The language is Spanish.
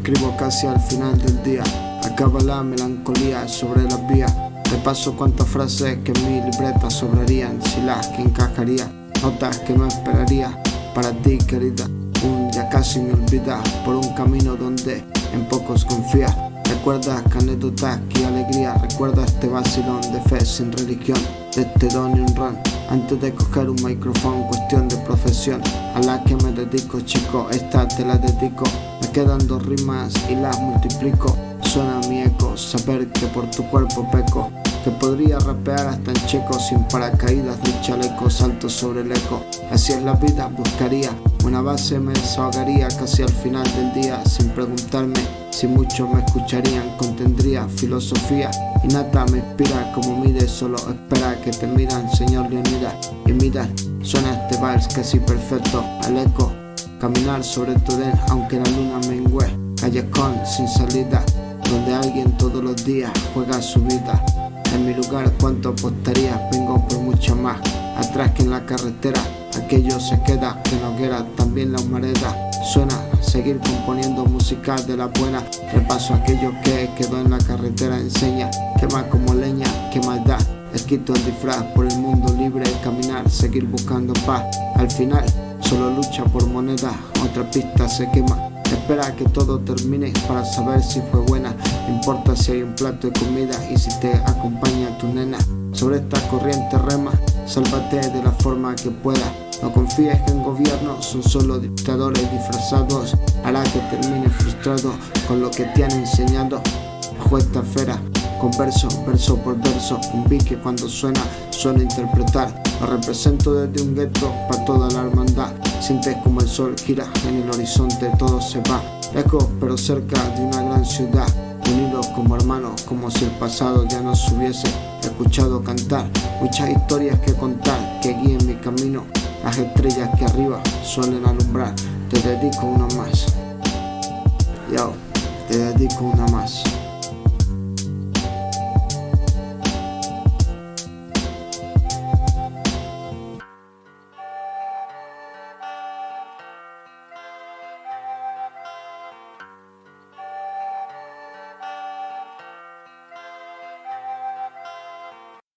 escribo casi al final del día. Acaba la melancolía sobre las vías. Repaso cuantas frases que en mi libreta sobrarían, si las que encajaría, notas que no esperaría para ti, querida. Un ya casi me olvidas por un camino donde en pocos confías. Recuerdas que anécdotas, que alegría. Recuerda este vacilón de fe sin religión, de este don y un run. Antes de coger un micrófono, cuestión de profesión a la que me dedico, chico, esta te la dedico. Me quedan 2 rimas y las multiplico. Suena mi eco, saber que por tu cuerpo peco, que podría rapear hasta en checo, sin paracaídas de chaleco, salto sobre el eco. Así es la vida, buscaría una base, me desahogaría casi al final del día, sin preguntarme si muchos me escucharían. Contendría filosofía innata, me inspira como mide, solo espera que te miran, señor Leonidas. Y mira, suena este vals casi perfecto al eco. Caminar sobre tu den, aunque la luna mengüe. Callejón sin salida, donde alguien todos los días juega su vida. En mi lugar, ¿cuánto apostaría? Vengo por mucho más atrás que en la carretera. Aquello se queda en la hoguera, también la humareda. Suena seguir componiendo música de la buena. Repaso aquello que quedó en la carretera. Enseña, quema como leña, que más da. Quito el disfraz por el mundo libre, caminar, seguir buscando paz. Al final, solo lucha por moneda, otra pista se quema. Espera que todo termine para saber si fue buena. No importa si hay un plato de comida y si te acompaña tu nena. Sobre esta corriente rema, sálvate de la forma que pueda. No confíes que en gobierno son solo dictadores disfrazados. Hará que termine frustrado con lo que te han enseñado. Bajo esta esfera, con verso por verso, un beat que cuando suena, suelo interpretar. Lo represento desde un gueto para toda la hermandad. Sientes como el sol gira en el horizonte, todo se va lejos pero cerca de una gran ciudad. Unidos como hermanos, como si el pasado ya nos hubiese escuchado cantar. Muchas historias que contar que guíen mi camino. Las estrellas que arriba suelen alumbrar. Te dedico una más. Yo, te dedico una más.